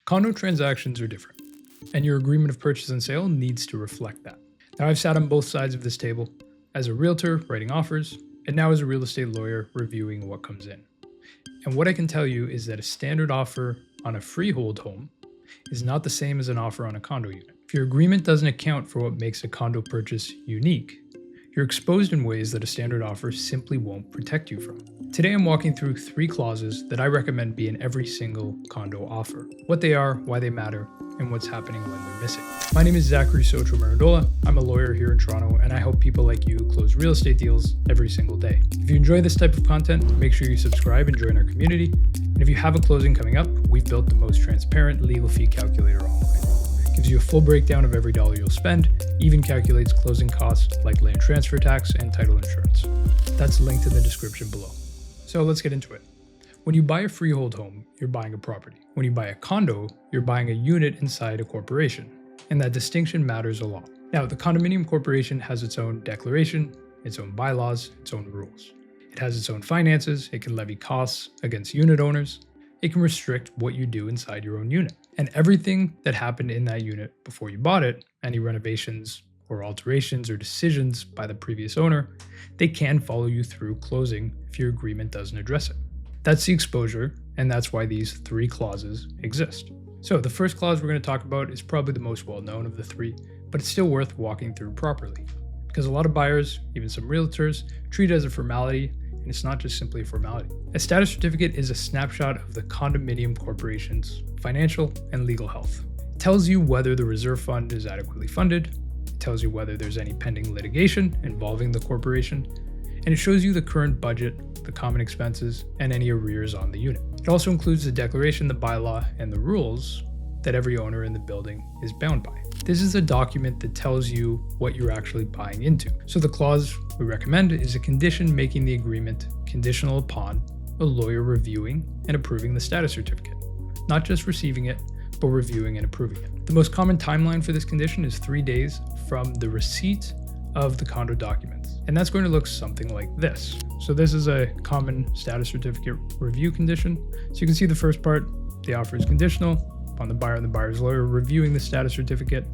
Condo transactions are different, and your agreement of purchase and sale needs to reflect that. Now, I've sat on both sides of this table as a realtor writing offers, and now as a real estate lawyer reviewing what comes in. And what I can tell you is that a standard offer on a freehold home is not the same as an offer on a condo unit. If your agreement doesn't account for what makes a condo purchase unique, you're exposed in ways that a standard offer simply won't protect you from. Today I'm walking through 3 clauses that I recommend be in every single condo offer. What they are, why they matter, and what's happening when they're missing. My name is Zachary Soccio-Marandola. I'm a lawyer here in Toronto, and I help people like you close real estate deals every single day. If you enjoy this type of content, make sure you subscribe and join our community. And if you have a closing coming up, we've built the most transparent legal fee calculator online. It gives you a full breakdown of every dollar you'll spend, even calculates closing costs like land transfer tax and title insurance. That's linked in the description below. So let's get into it. When you buy a freehold home, you're buying a property. When you buy a condo, you're buying a unit inside a corporation. And that distinction matters a lot. Now, the condominium corporation has its own declaration, its own bylaws, its own rules. It has its own finances, it can levy costs against unit owners, it can restrict what you do inside your own unit. And everything that happened in that unit before you bought it, any renovations or alterations or decisions by the previous owner, they can follow you through closing if your agreement doesn't address it. That's the exposure, and that's why these 3 clauses exist. So the first clause we're going to talk about is probably the most well-known of the 3, but it's still worth walking through properly. Because a lot of buyers, even some realtors, treat it as a formality, and it's not just simply a formality. A status certificate is a snapshot of the condominium corporation's financial and legal health. It tells you whether the reserve fund is adequately funded, it tells you whether there's any pending litigation involving the corporation, and it shows you the current budget, the common expenses, and any arrears on the unit. It also includes the declaration, the bylaw, and the rules that every owner in the building is bound by. This is a document that tells you what you're actually buying into. So the clause we recommend is a condition making the agreement conditional upon a lawyer reviewing and approving the status certificate. Not just receiving it, but reviewing and approving it. The most common timeline for this condition is 3 days from the receipt of the condo documents. And that's going to look something like this. So this is a common status certificate review condition. So you can see the first part, the offer is conditional upon the buyer and the buyer's lawyer reviewing the status certificate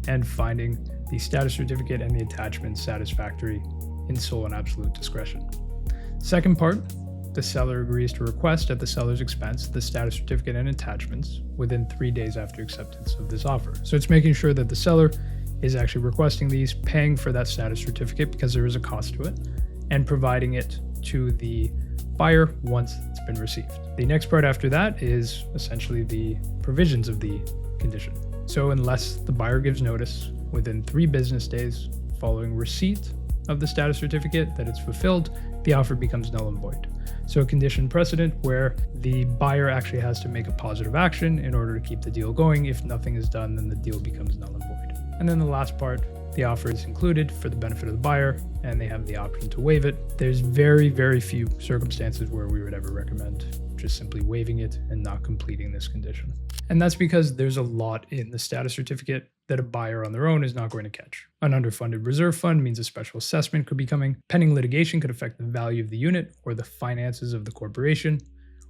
and finding the status certificate and the attachment satisfactory in sole and absolute discretion. Second part, the seller agrees to request at the seller's expense the status certificate and attachments within 3 days after acceptance of this offer. So it's making sure that the seller is actually requesting these, paying for that status certificate because there is a cost to it, and providing it to the buyer once it's been received. The next part after that is essentially the provisions of the condition. So unless the buyer gives notice within 3 business days following receipt of the status certificate that it's fulfilled, the offer becomes null and void. So a condition precedent where the buyer actually has to make a positive action in order to keep the deal going. If nothing is done, then the deal becomes null and void. And then the last part, the offer is included for the benefit of the buyer, and they have the option to waive it. There's very, very few circumstances where we would ever recommend just simply waiving it and not completing this condition. And that's because there's a lot in the status certificate that a buyer on their own is not going to catch. An underfunded reserve fund means a special assessment could be coming. Pending litigation could affect the value of the unit or the finances of the corporation.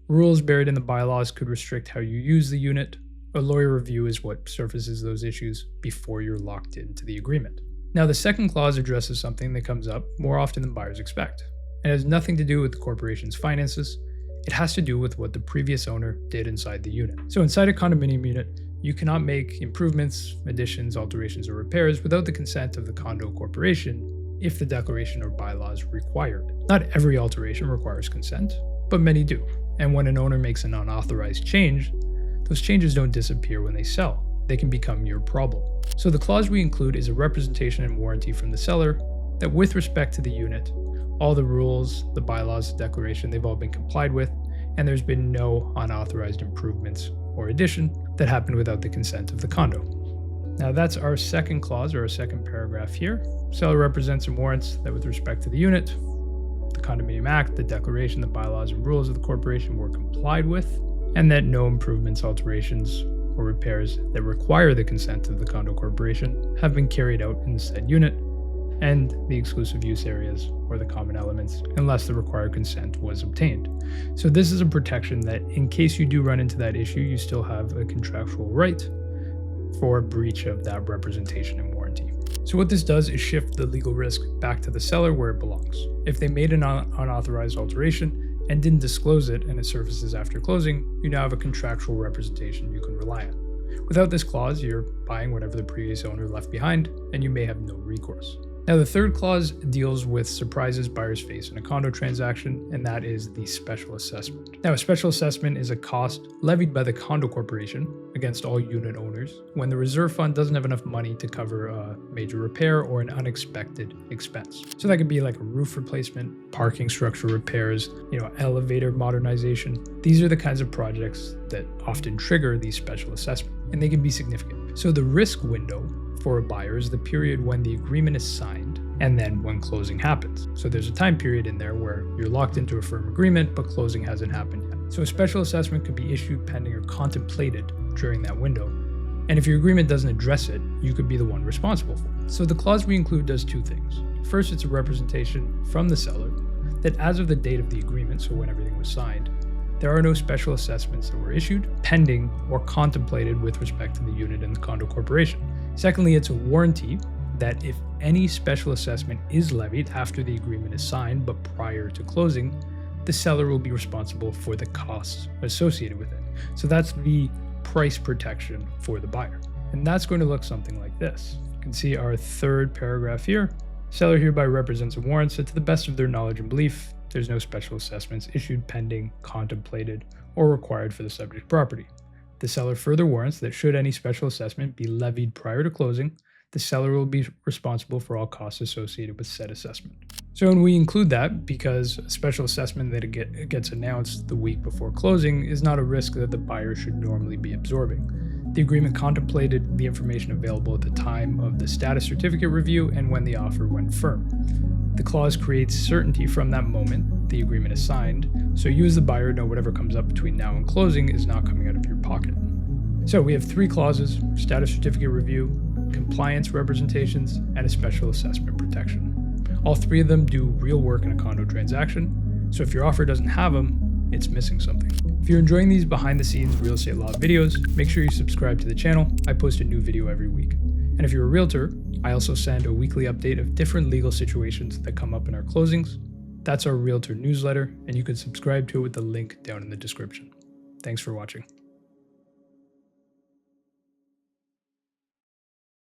Rules buried in the bylaws could restrict how you use the unit. A lawyer review is what surfaces those issues before you're locked into the agreement. Now, the second clause addresses something that comes up more often than buyers expect. It has nothing to do with the corporation's finances. It has to do with what the previous owner did inside the unit. So inside a condominium unit, you cannot make improvements, additions, alterations, or repairs without the consent of the condo corporation if the declaration or bylaws require it. Not every alteration requires consent, but many do. And when an owner makes an unauthorized change, those changes don't disappear when they sell. They can become your problem. So the clause we include is a representation and warranty from the seller that with respect to the unit, all the rules, the bylaws, the declaration, they've all been complied with, and there's been no unauthorized improvements or addition that happened without the consent of the condo. Now that's our second clause or our second paragraph here. Seller represents and warrants that with respect to the unit, the Condominium Act, the declaration, the bylaws and rules of the corporation were complied with, and that no improvements, alterations, or repairs that require the consent of the condo corporation have been carried out in the said unit, and the exclusive use areas or the common elements unless the required consent was obtained. So this is a protection that in case you do run into that issue, you still have a contractual right for breach of that representation and warranty. So what this does is shift the legal risk back to the seller where it belongs. If they made an unauthorized alteration and didn't disclose it and it surfaces after closing, you now have a contractual representation you can rely on. Without this clause, you're buying whatever the previous owner left behind, and you may have no recourse. Now, the third clause deals with surprises buyers face in a condo transaction, and that is the special assessment. Now, a special assessment is a cost levied by the condo corporation against all unit owners when the reserve fund doesn't have enough money to cover a major repair or an unexpected expense. So that could be like a roof replacement, parking structure repairs, elevator modernization. These are the kinds of projects that often trigger these special assessments, and they can be significant. So the risk window for a buyer is the period when the agreement is signed and then when closing happens. So there's a time period in there where you're locked into a firm agreement, but closing hasn't happened yet. So a special assessment could be issued pending or contemplated during that window. And if your agreement doesn't address it, you could be the one responsible for it. So the clause we include does two things. First, it's a representation from the seller that as of the date of the agreement, so when everything was signed, there are no special assessments that were issued, pending, or contemplated with respect to the unit and the condo corporation. Secondly, it's a warranty that if any special assessment is levied after the agreement is signed but prior to closing, the seller will be responsible for the costs associated with it. So that's the price protection for the buyer. And that's going to look something like this. You can see our third paragraph here. Seller hereby represents and warrants that to the best of their knowledge and belief, there's no special assessments issued, pending, contemplated, or required for the subject property. The seller further warrants that should any special assessment be levied prior to closing, the seller will be responsible for all costs associated with said assessment. So, and we include that because a special assessment that gets announced the week before closing is not a risk that the buyer should normally be absorbing. The agreement contemplated the information available at the time of the status certificate review and when the offer went firm. The clause creates certainty from that moment the agreement is signed, so you as the buyer know whatever comes up between now and closing is not coming out of your pocket. So we have three clauses: status certificate review, compliance representations, and a special assessment protection. All three of them do real work in a condo transaction, so if your offer doesn't have them, it's missing something. If you're enjoying these behind the scenes real estate law videos, make sure you subscribe to the channel. I post a new video every week. And if you're a realtor, I also send a weekly update of different legal situations that come up in our closings. That's our realtor newsletter, and you can subscribe to it with the link down in the description. Thanks for watching.